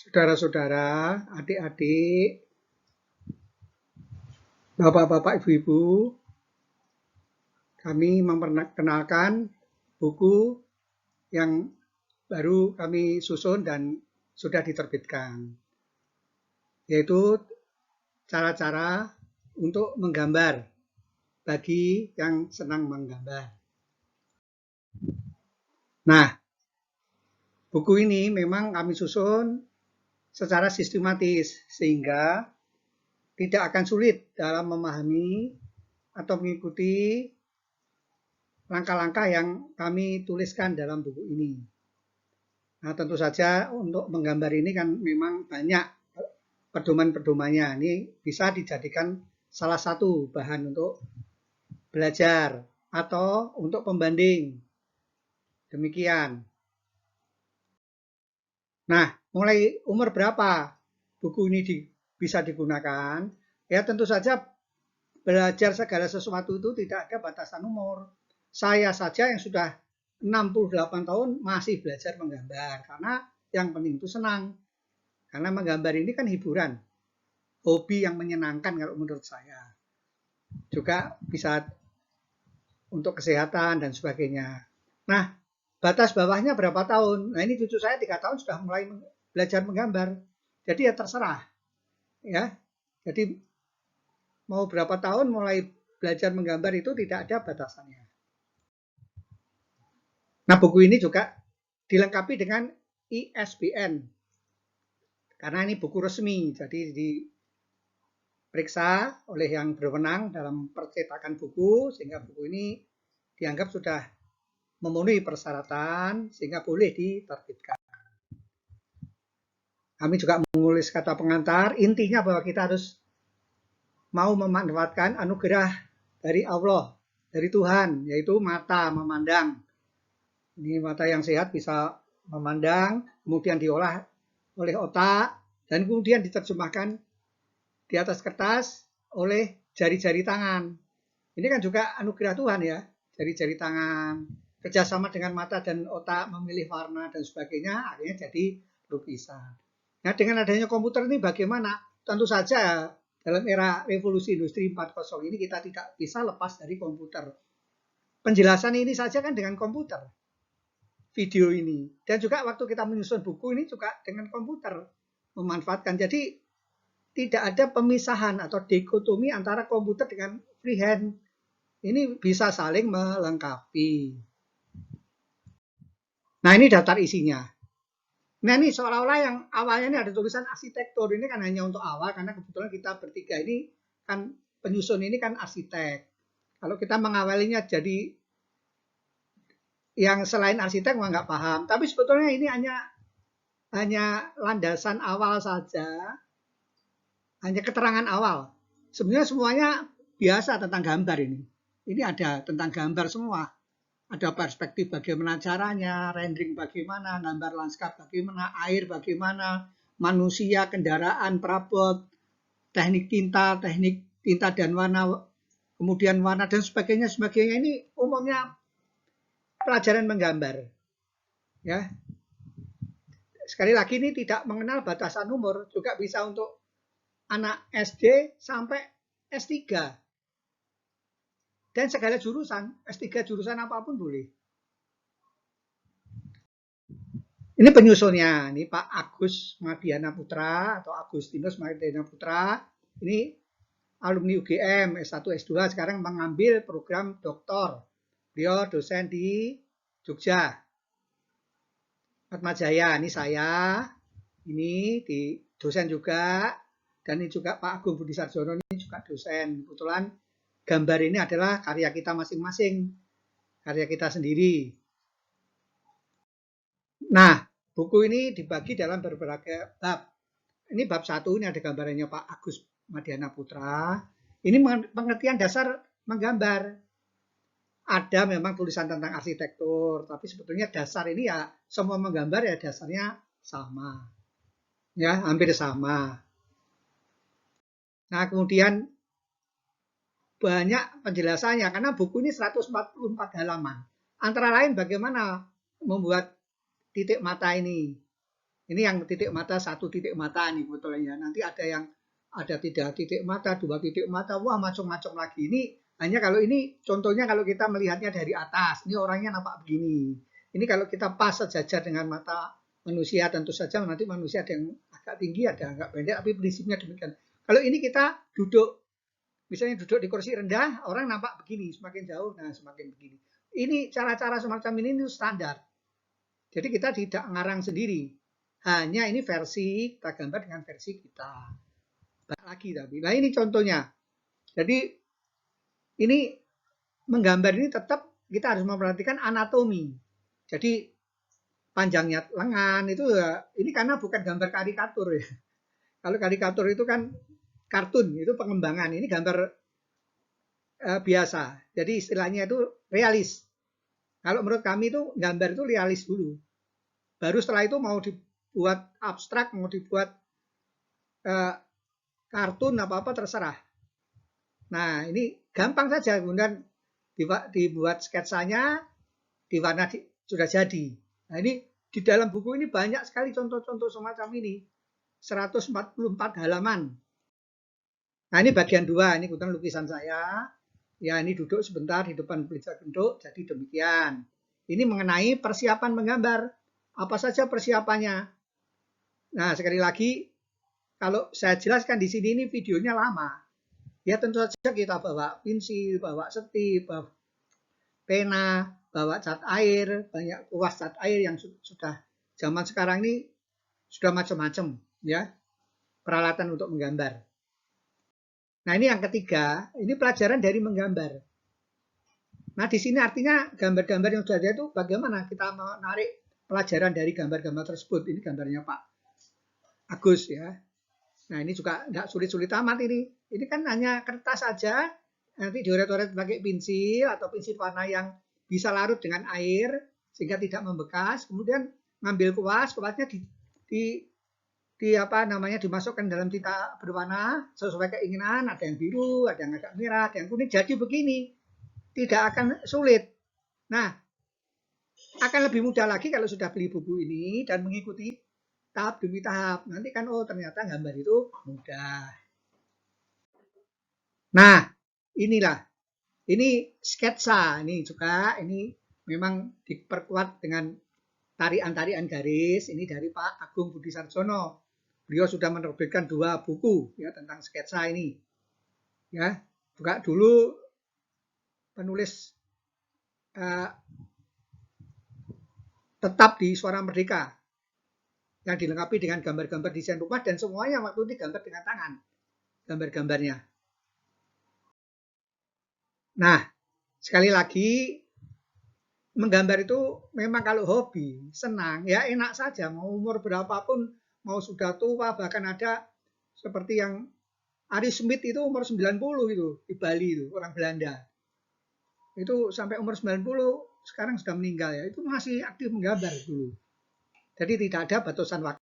Saudara-saudara, adik-adik, bapak-bapak, ibu-ibu, kami memperkenalkan buku yang baru kami susun dan sudah diterbitkan, yaitu cara-cara untuk menggambar bagi yang senang menggambar. Nah, buku ini memang kami susun secara sistematis sehingga tidak akan sulit dalam memahami atau mengikuti langkah-langkah yang kami tuliskan dalam buku ini. Nah, tentu saja untuk menggambar ini kan memang banyak pedoman-pedomannya. Ini bisa dijadikan salah satu bahan untuk belajar atau untuk pembanding. Demikian. Nah, mulai umur berapa buku ini bisa digunakan? Ya, tentu saja belajar segala sesuatu itu tidak ada batasan umur. Saya saja yang sudah 68 tahun masih belajar menggambar karena yang penting itu senang. Karena menggambar ini kan hiburan, hobi yang menyenangkan kalau menurut saya. Juga bisa untuk kesehatan dan sebagainya. Nah, batas bawahnya berapa tahun? Nah, ini cucu saya 3 tahun sudah mulai belajar menggambar. Jadi ya terserah. Ya. Jadi mau berapa tahun mulai belajar menggambar itu tidak ada batasannya. Nah, buku ini juga dilengkapi dengan ISBN. Karena ini buku resmi, jadi diperiksa oleh yang berwenang dalam percetakan buku, sehingga buku ini dianggap sudah memenuhi persyaratan, sehingga boleh diterbitkan. Kami juga menulis kata pengantar, intinya bahwa kita harus mau memanfaatkan anugerah dari Allah, dari Tuhan, yaitu mata memandang. Ini mata yang sehat bisa memandang, kemudian diolah oleh otak, dan kemudian diterjemahkan di atas kertas oleh jari-jari tangan. Ini kan juga anugerah Tuhan ya, jari-jari tangan, kerjasama dengan mata dan otak, memilih warna dan sebagainya, akhirnya jadi lukisan. Nah, dengan adanya komputer ini bagaimana? Tentu saja dalam era revolusi industri 4.0 ini kita tidak bisa lepas dari komputer. Penjelasan ini saja kan dengan komputer. Video ini. Dan juga waktu kita menyusun buku ini juga dengan komputer memanfaatkan. Jadi tidak ada pemisahan atau dikotomi antara komputer dengan freehand. Ini bisa saling melengkapi. Nah, ini daftar isinya. Nah, ini seolah-olah yang awalnya ini ada tulisan arsitektur. Ini kan hanya untuk awal karena kebetulan kita bertiga ini kan penyusun ini kan arsitek. Kalau kita mengawalinya jadi yang selain arsitek nggak paham. Tapi sebetulnya ini hanya landasan awal saja, hanya keterangan awal. Sebenarnya semuanya biasa tentang gambar ini. Ini ada tentang gambar semua. Ada perspektif bagaimana caranya, rendering bagaimana, gambar lanskap bagaimana, air bagaimana, manusia, kendaraan, perabot, teknik tinta dan warna, kemudian warna dan sebagainya. Ini umumnya pelajaran menggambar. Ya. Sekali lagi ini tidak mengenal batasan umur, juga bisa untuk anak SD sampai S3. Dan segala jurusan, S3 jurusan apapun boleh. Ini penyusunnya, ini Pak Agus Madiana Putra atau Agustinus Madiana Putra. Ini alumni UGM S1 S2 sekarang mengambil program doktor. Beliau dosen di Jogja. Atmajaya, ini saya. Ini di dosen juga. Dan ini juga Pak Agung Budi Sarjono, ini juga dosen. Kebetulan gambar ini adalah karya kita masing-masing. Karya kita sendiri. Nah, buku ini dibagi dalam berbagai bab. Ini bab 1, ini ada gambarannya Pak Agus Madiana Putra. Ini pengertian dasar menggambar. Ada memang tulisan tentang arsitektur, tapi sebetulnya dasar ini ya semua menggambar ya dasarnya sama. Ya, hampir sama. Nah, kemudian banyak penjelasannya karena buku ini 144 halaman. Antara lain bagaimana membuat titik mata ini. Ini yang titik mata, 1 titik mata nih sebetulnya. Nanti ada yang ada 3 titik mata, 2 titik mata, wah macam-macam lagi. Ini hanya kalau ini contohnya kalau kita melihatnya dari atas, ini orangnya nampak begini. Ini kalau kita pas sejajar dengan mata manusia, tentu saja nanti manusia ada yang agak tinggi, ada yang agak pendek, tapi prinsipnya demikian. Kalau ini kita duduk, misalnya duduk di kursi rendah, orang nampak begini, semakin jauh, nah semakin begini. Ini cara-cara semacam ini standar. Jadi kita tidak ngarang sendiri. Hanya ini versi, kita gambar dengan versi kita. Banyak lagi tapi. Nah ini contohnya. Jadi ini menggambar ini tetap kita harus memperhatikan anatomi. Jadi panjangnya lengan itu ya, ini karena bukan gambar karikatur ya. Kalau karikatur itu kan kartun, itu pengembangan. Ini gambar biasa. Jadi istilahnya itu realis. Kalau menurut kami itu gambar itu realis dulu. Baru setelah itu mau dibuat abstrak, mau dibuat kartun apa-apa terserah. Nah ini gampang saja, kemudian dibuat sketsanya, diwarna sudah jadi. Nah ini di dalam buku ini banyak sekali contoh-contoh semacam ini. 144 halaman. Nah ini bagian 2, ini kebetulan lukisan saya. Ya ini duduk sebentar di depan meja genduk, jadi demikian. Ini mengenai persiapan menggambar. Apa saja persiapannya? Nah sekali lagi, kalau saya jelaskan di sini ini videonya lama. Ya tentu saja kita bawa pensil, bawa setip, bawa pena, bawa cat air, banyak kuas cat air yang sudah zaman sekarang ini sudah macam-macam ya peralatan untuk menggambar. Nah ini yang ketiga, ini pelajaran dari menggambar. Nah di sini artinya gambar-gambar yang sudah ada itu bagaimana kita menarik pelajaran dari gambar-gambar tersebut. Ini gambarnya Pak Agus ya. Nah ini juga tidak sulit-sulit amat ini. Ini kan hanya kertas saja, nanti dioret-oret pakai pensil atau pensil warna yang bisa larut dengan air sehingga tidak membekas. Kemudian ngambil kuasnya dimasukkan dalam tinta berwarna sesuai keinginan. Ada yang biru, ada yang agak merah, ada yang kuning. Jadi begini, tidak akan sulit. Nah, akan lebih mudah lagi kalau sudah beli buku ini dan mengikuti tahap demi tahap. Nanti kan ternyata gambar itu mudah. Nah, inilah. Ini sketsa. Ini juga ini memang diperkuat dengan tarian-tarian garis. Ini dari Pak Agung Budi Sarjono. Beliau sudah menerbitkan 2 buku ya tentang sketsa ini. Ya, juga dulu penulis tetap di Suara Merdeka yang dilengkapi dengan gambar-gambar desain rumah dan semuanya waktu itu digambar dengan tangan gambar-gambarnya. Nah, sekali lagi menggambar itu memang kalau hobi, senang, ya enak saja. Mau umur berapapun, mau sudah tua, bahkan ada seperti yang Ari Smith itu umur 90 itu di Bali itu, orang Belanda. Itu sampai umur 90 sekarang sudah meninggal ya. Itu masih aktif menggambar dulu. Jadi tidak ada batasan waktu.